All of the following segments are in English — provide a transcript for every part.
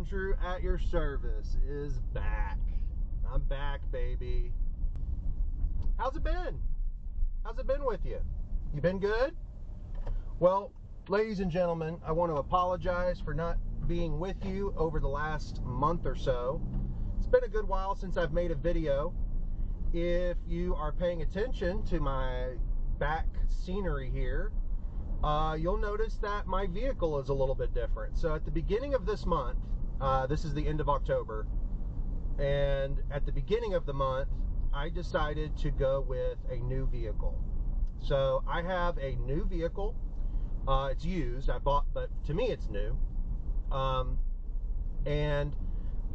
Andrew at your service is back. I'm back, baby. How's it been? How's it been with you? You been good? Well, ladies and gentlemen, I want to apologize for not being with you over the last month or so. It's been a good while since I've made a video. If you are paying attention to my back scenery here, you'll notice that my vehicle is a little bit different. So at the beginning of this month, this is the end of October, and at the beginning of the month, I decided to go with a new vehicle. So I have a new vehicle. It's used, I bought, but to me it's new. And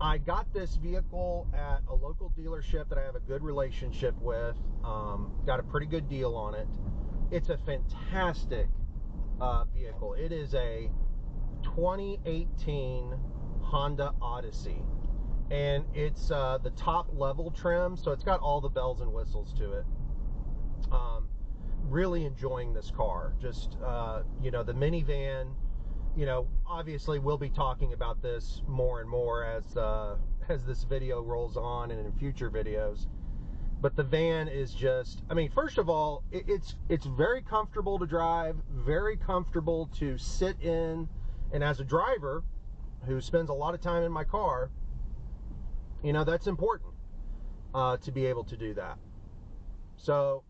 I got this vehicle at a local dealership that I have a good relationship with. Got a pretty good deal on it. It's a fantastic vehicle. It is a 2018 Honda Odyssey, and it's the top level trim, so it's got all the bells and whistles to it. Really enjoying this car. Just you know, the minivan, you know, obviously we'll be talking about this more and more as this video rolls on and in future videos. But the van is just, I mean, first of all, it's very comfortable to drive, very comfortable to sit in, and as a driver who spends a lot of time in my car, you know, that's important to be able to do that. So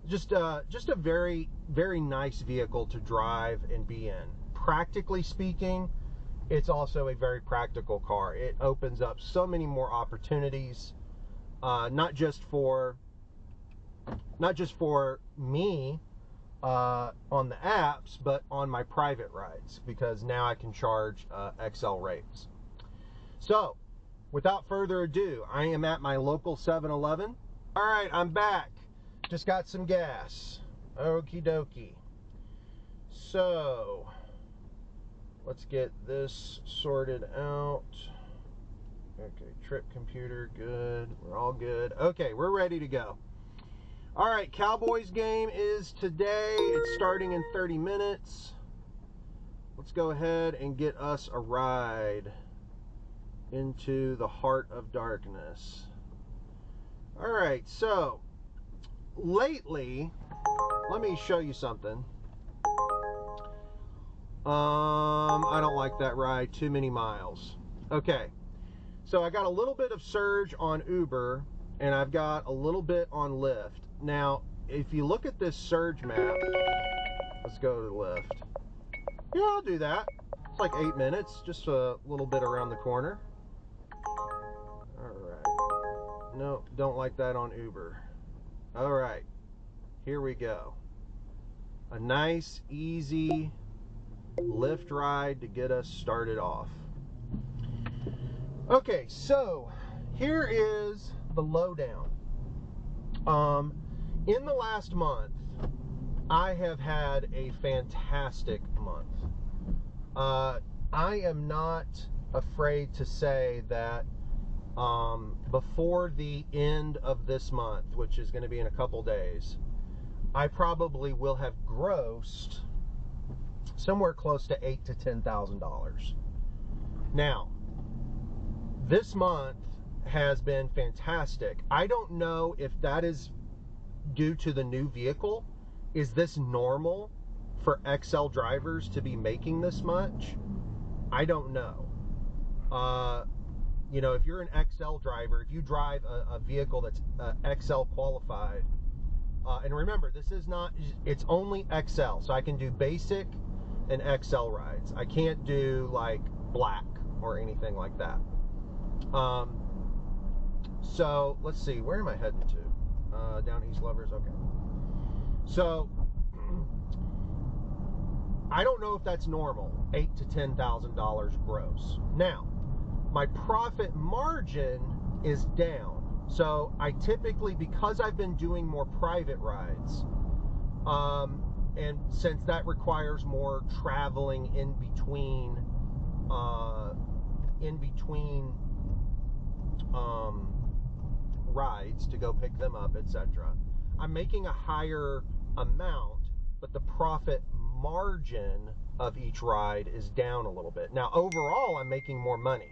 just a very, very nice vehicle to drive and be in. Practically speaking, it's also a very practical car. It opens up so many more opportunities, not just for me on the apps, but on my private rides, because now I can charge XL rates. So, without further ado, I am at my local 7-Eleven. All right, I'm back. Just got some gas. Okie dokie. So, let's get this sorted out. Okay, trip computer, good. We're all good. Okay, we're ready to go. All right, Cowboys game is today. It's starting in 30 minutes. Let's go ahead and get us a ride into the heart of darkness. All right, so lately, let me show you something. I don't like that ride, too many miles. Okay, so I got a little bit of surge on Uber, and I've got a little bit on Lyft. Now, if you look at this surge map, let's go to Lyft. Yeah, I'll do that. It's like 8 minutes, just a little bit around the corner. All right. No, don't like that on Uber. All right, here we go. A nice, easy Lyft ride to get us started off. Okay, so here is the lowdown. In the last month, I have had a fantastic month. I am not afraid to say that before the end of this month, which is going to be in a couple days, I probably will have grossed somewhere close to $8,000 to $10,000. Now, this month has been fantastic. I don't know if that is due to the new vehicle. Is this normal for XL drivers to be making this much? I don't know. You know, if you're an XL driver, if you drive a vehicle that's XL qualified, and remember, this is not, it's only XL, so I can do basic and XL rides. I can't do like black or anything like that. So let's see, where am I heading to? Down East Lovers, okay. So I don't know if that's normal, $8,000 to $10,000 gross. Now, my profit margin is down. So I typically, because I've been doing more private rides, and since that requires more traveling in between rides to go pick them up, etc., I'm making a higher amount, but the profit margin of each ride is down a little bit. Now, overall, I'm making more money,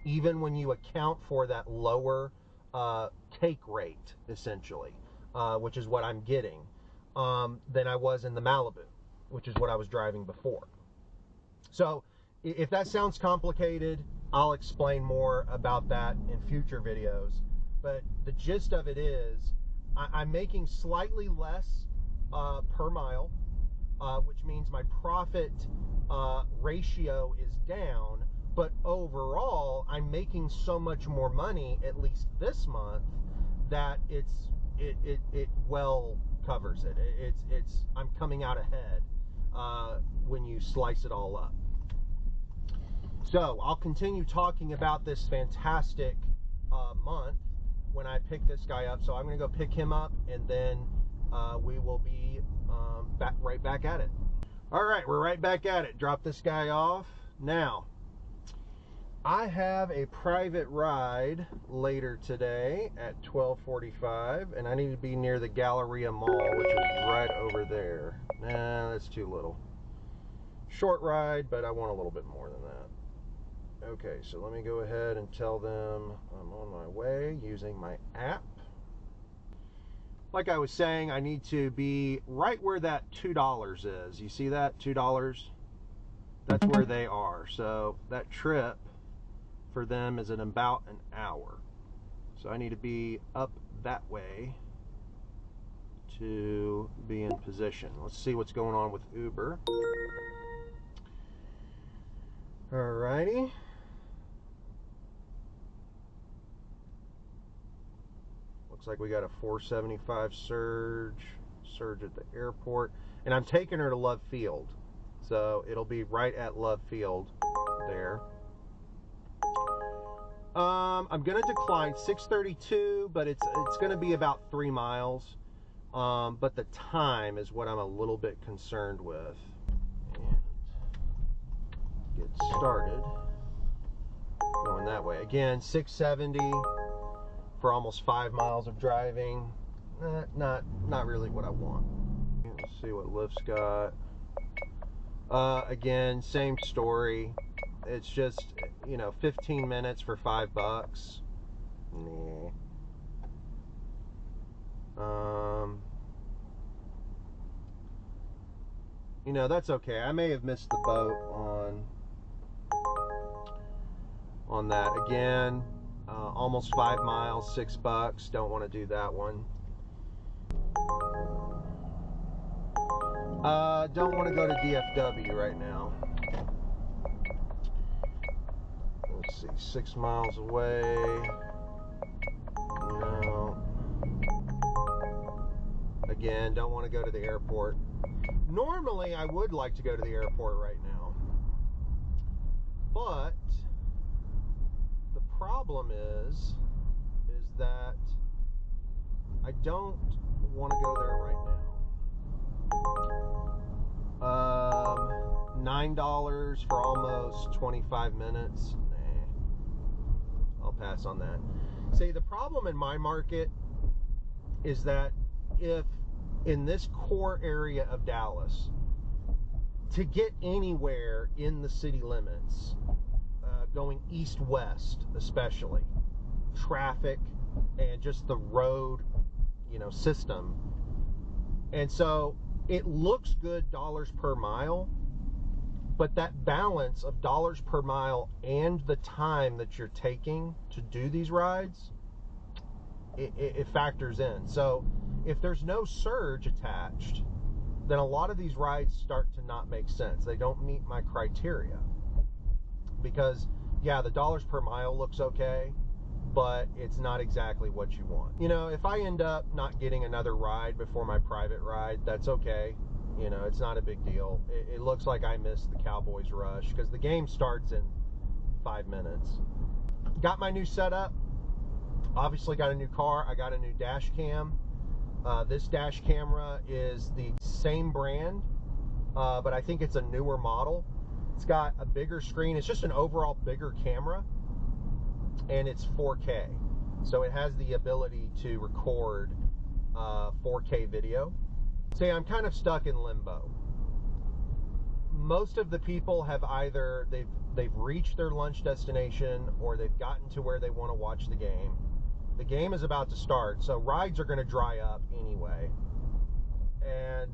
even when you account for that lower take rate, essentially, which is what I'm getting, than I was in the Malibu, which is what I was driving before. So if that sounds complicated, I'll explain more about that in future videos. But the gist of it is I'm making slightly less per mile, which means my profit ratio is down. But overall, I'm making so much more money, at least this month, that it well covers it. I'm coming out ahead when you slice it all up. So I'll continue talking about this fantastic month when I pick this guy up. So I'm going to go pick him up, and then we will be right back at it. All right, we're right back at it. Drop this guy off. Now, I have a private ride later today at 12:45, and I need to be near the Galleria Mall, which is right over there. Nah, that's too little. Short ride, but I want a little bit more than that. Okay, so let me go ahead and tell them I'm on my way using my app. Like I was saying, I need to be right where that $2 is. You see that? $2? That's where they are. So that trip for them is in about an hour. So I need to be up that way to be in position. Let's see what's going on with Uber. Alrighty. Looks like we got a 475 surge at the airport. And I'm taking her to Love Field. So it'll be right at Love Field there. I'm going to decline 632, but it's going to be about 3 miles. But the time is what I'm a little bit concerned with. And get started going that way. Again, 670 for almost 5 miles of driving. Not really what I want. Let's see what Lyft's got. Again, same story. It's just, 15 minutes for $5. Nah. That's okay. I may have missed the boat on that. Again, almost 5 miles, $6. Don't want to do that one. Don't want to go to DFW right now. Let's see, 6 miles away. No. Again, don't want to go to the airport. Normally, I would like to go to the airport right now. But the problem is that I don't want to go there right now. $9 for almost 25 minutes. Nah, I'll pass on that. See, the problem in my market is that if in this core area of Dallas, to get anywhere in the city limits, going east-west especially, traffic and just the road, system. And so it looks good dollars per mile, but that balance of dollars per mile and the time that you're taking to do these rides, it factors in. So if there's no surge attached, then a lot of these rides start to not make sense. They don't meet my criteria. Because, yeah, the dollars per mile looks okay, but it's not exactly what you want. If I end up not getting another ride before my private ride, that's okay. It's not a big deal. It looks like I missed the Cowboys rush because the game starts in 5 minutes. Got my new setup. Obviously got a new car. I got a new dash cam. This dash camera is the same brand, but I think it's a newer model. It's got a bigger screen. It's just an overall bigger camera, and it's 4K. So it has the ability to record 4K video. See, I'm kind of stuck in limbo. most of the people have either they've reached their lunch destination or they've gotten to where they want to watch the game. The game is about to start, so rides are going to dry up anyway. And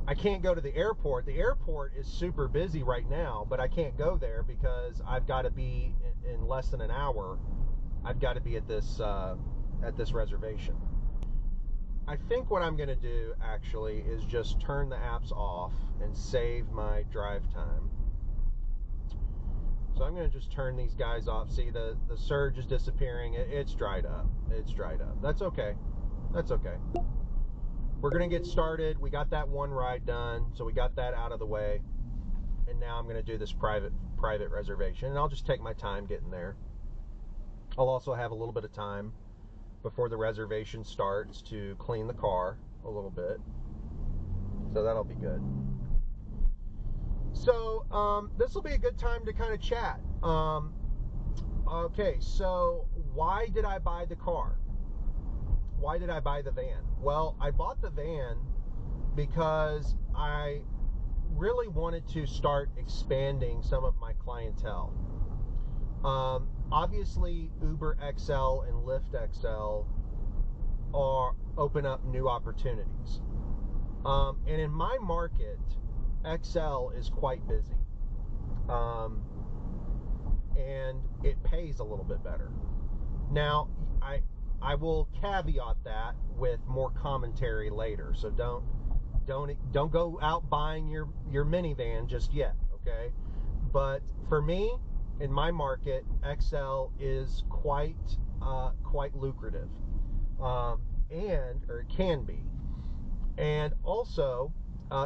I can't go to the airport. The airport is super busy right now, but I can't go there because I've got to be in less than an hour. I've got to be at this reservation. I think what I'm going to do actually is just turn the apps off and save my drive time. So I'm going to just turn these guys off. See, the surge is disappearing. It's dried up. It's dried up. That's okay. That's okay. We're going to get started. We got that one ride done, so we got that out of the way. And now I'm going to do this private reservation, and I'll just take my time getting there. I'll also have a little bit of time before the reservation starts to clean the car a little bit. So that'll be good. So this will be a good time to kind of chat. Okay, so why did I buy the car? Why did I buy the van? Well, I bought the van because I really wanted to start expanding some of my clientele. Obviously, Uber XL and Lyft XL open up new opportunities. And in my market, XL is quite busy. And it pays a little bit better. Now, I will caveat that with more commentary later. So don't go out buying your minivan just yet, okay? But for me, in my market, XL is quite lucrative, or it can be, and also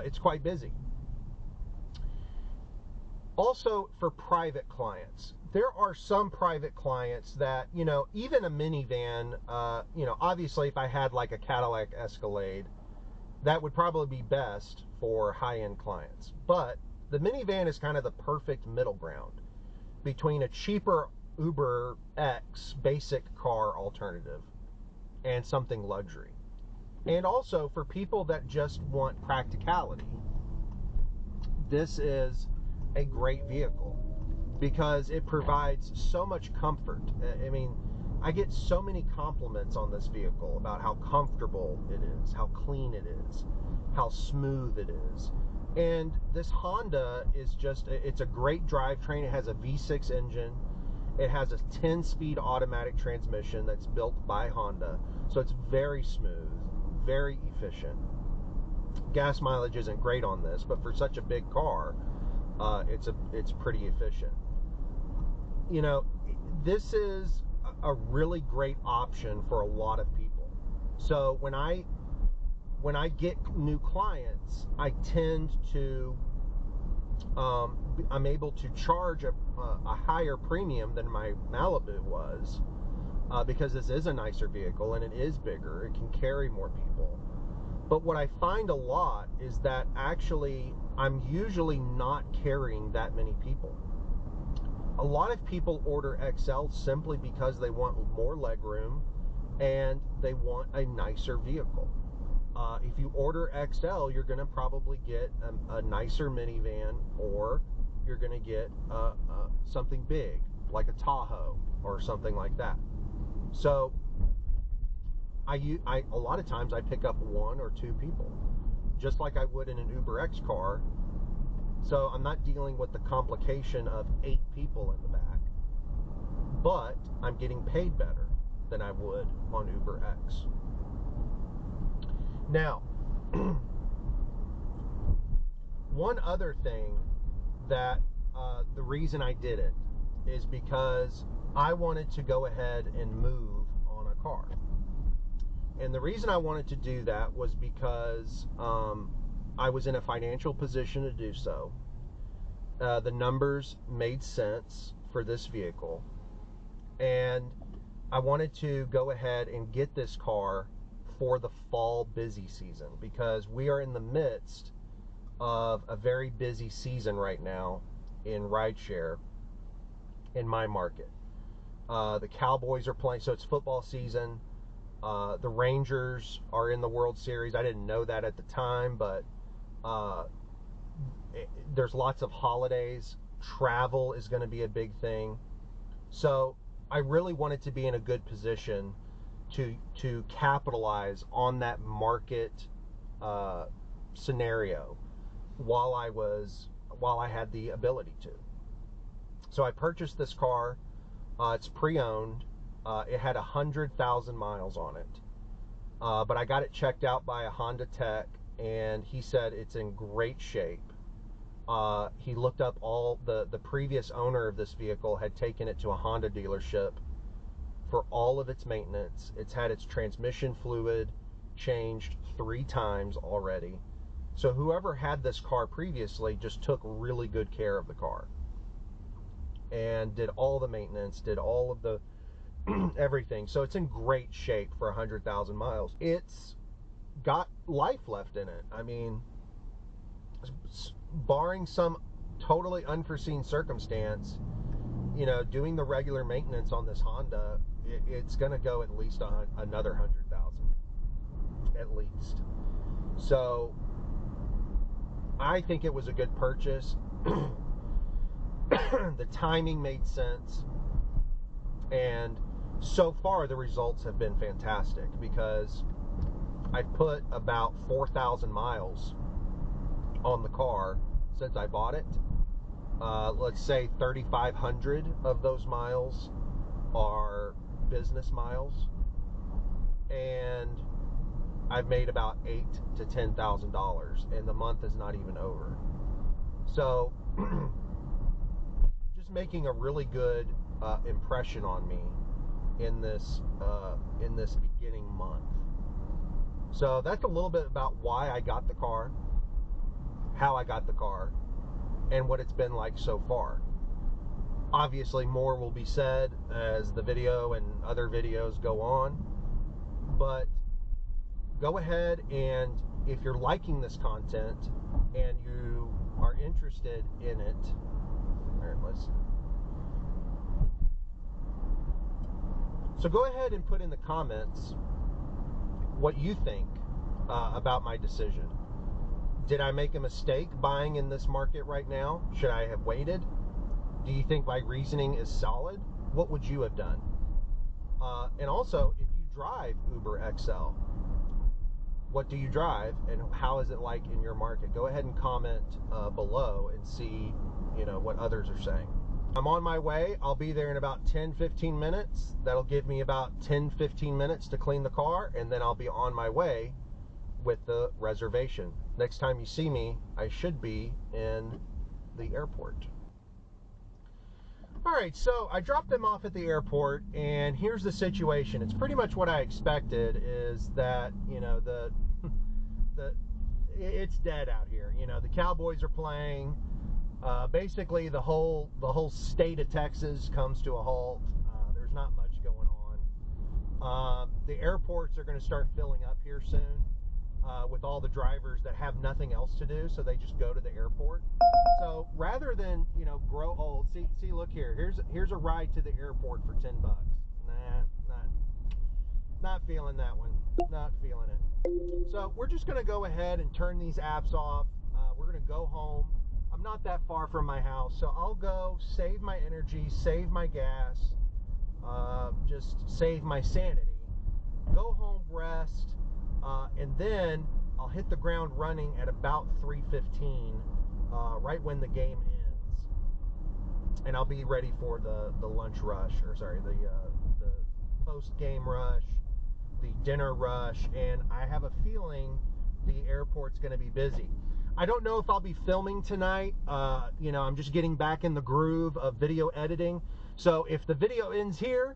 it's quite busy. Also, for private clients, there are some private clients that, even a minivan, obviously if I had like a Cadillac Escalade, that would probably be best for high-end clients. But the minivan is kind of the perfect middle ground between a cheaper Uber X basic car alternative and something luxury. And also for people that just want practicality, this is a great vehicle because it provides so much comfort. I mean, I get so many compliments on this vehicle about how comfortable it is, how clean it is, how smooth it is. And this Honda is it's a great drivetrain. It has a V6 engine. It has a 10-speed automatic transmission that's built by Honda. So it's very smooth, very efficient. Gas mileage isn't great on this, but for such a big car, it's pretty efficient. This is a really great option for a lot of people. So when I get new clients, I tend to I'm able to charge a higher premium than my Malibu was, because this is a nicer vehicle and it is bigger. It can carry more people. But what I find a lot is that actually I'm usually not carrying that many people. A lot of people order XL simply because they want more legroom and they want a nicer vehicle. If you order XL, you're going to probably get a nicer minivan, or you're going to get something big like a Tahoe or something like that. So a lot of times I pick up one or two people, just like I would in an Uber X car. So I'm not dealing with the complication of 8 people in the back, but I'm getting paid better than I would on Uber X. Now, one other thing that the reason I did it is because I wanted to go ahead and move on a car. And the reason I wanted to do that was because I was in a financial position to do so. The numbers made sense for this vehicle. And I wanted to go ahead and get this car for the fall busy season, because we are in the midst of a very busy season right now in rideshare in my market. The Cowboys are playing, so it's football season. The Rangers are in the World Series. I didn't know that at the time, but There's lots of holidays. Travel is going to be a big thing. So I really wanted to be in a good position to capitalize on that market scenario while I had the ability to. So I purchased this car. It's pre-owned. It had 100,000 miles on it. But I got it checked out by a Honda tech, and he said it's in great shape. He looked up all the previous owner of this vehicle had taken it to a Honda dealership for all of its maintenance. It's had its transmission fluid changed 3 times already. So whoever had this car previously just took really good care of the car and did all the maintenance, did all of the everything. So it's in great shape for 100,000 miles. It's got life left in it. I mean, barring some totally unforeseen circumstance, you know, doing the regular maintenance on this Honda, it's going to go at least another 100,000, at least. So I think it was a good purchase. The timing made sense, and so far the results have been fantastic because I put about 4,000 miles on the car since I bought it. Let's say 3,500 of those miles are business miles, and I've made about $8,000 to $10,000, and the month is not even over. So just making a really good impression on me in this beginning month. So that's a little bit about why I got the car, how I got the car, and what it's been like so far. Obviously more will be said as the video and other videos go on, but go ahead, and if you're liking this content and you are interested in it, so go ahead and put in the comments what you think about my decision. Did I make a mistake buying in this market right now? Should I have waited? Do you think my reasoning is solid? What would you have done? And also, if you drive Uber XL, what do you drive, and how is it like in your market? Go ahead and comment below and see, you know, what others are saying. I'm on my way. I'll be there in about 10-15 minutes. That'll give me about 10-15 minutes to clean the car, and then I'll be on my way with the reservation. Next time you see me, I should be in the airport. All right, so I dropped them off at the airport, and here's the situation. It's pretty much what I expected, is that, you know, it's dead out here. You know, the Cowboys are playing. Basically, the whole state of Texas comes to a halt. There's not much going on. The airports are going to start filling up here soon with all the drivers that have nothing else to do, so they just go to the airport. So rather than, you know, grow old, see, look here. Here's a ride to the airport for $10. Nah, not feeling that one. Not feeling it. So we're just going to go ahead and turn these apps off. We're going to go home. I'm not that far from my house, so I'll go save my energy, save my gas, just save my sanity, go home, rest, and then I'll hit the ground running at about 3:15, right when the game ends, and I'll be ready for the lunch rush, or sorry, the post-game rush, the dinner rush, and I have a feeling the airport's going to be busy. I don't know if I'll be filming tonight. You know, I'm just getting back in the groove of video editing. So if the video ends here,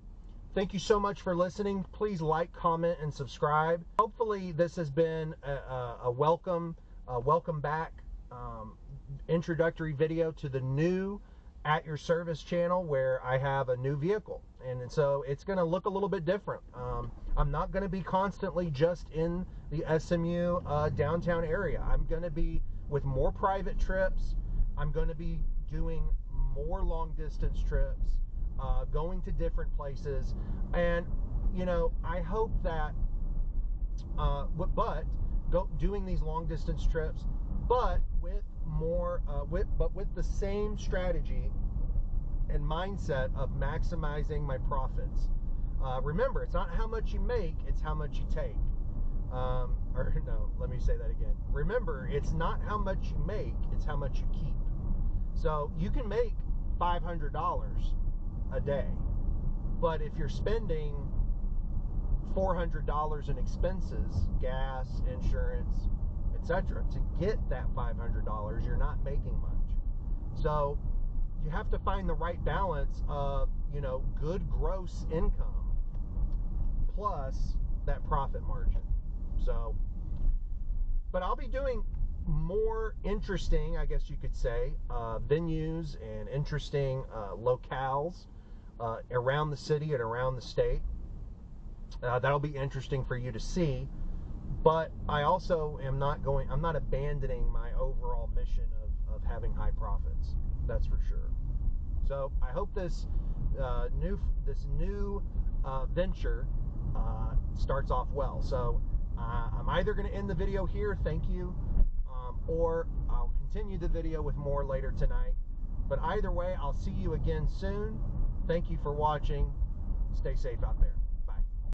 thank you so much for listening. Please like, comment, and subscribe. Hopefully this has been a welcome back introductory video to the new At Your Service channel, where I have a new vehicle. And so it's going to look a little bit different. I'm not going to be constantly just in the SMU downtown area. I'm going to be with more private trips. I'm going to be doing more long distance trips, going to different places. And, you know, I hope that, doing these long distance trips but with more, with the same strategy and mindset of maximizing my profits. Remember, it's not how much you make, it's how much you take. Or no, let me say that again. Remember, it's not how much you make, it's how much you keep. So you can make $500 a day, but if you're spending $400 in expenses, gas, insurance, etc., to get that $500, you're not making much. So you have to find the right balance of, good gross income plus that profit margin. So, but I'll be doing more interesting, I guess you could say, venues and interesting locales around the city and around the state. That'll be interesting for you to see. But I also am I'm not abandoning my overall mission of having high profits. That's for sure. So I hope this new venture starts off well. So I'm either going to end the video here, thank you, or I'll continue the video with more later tonight. But either way, I'll see you again soon. Thank you for watching. Stay safe out there.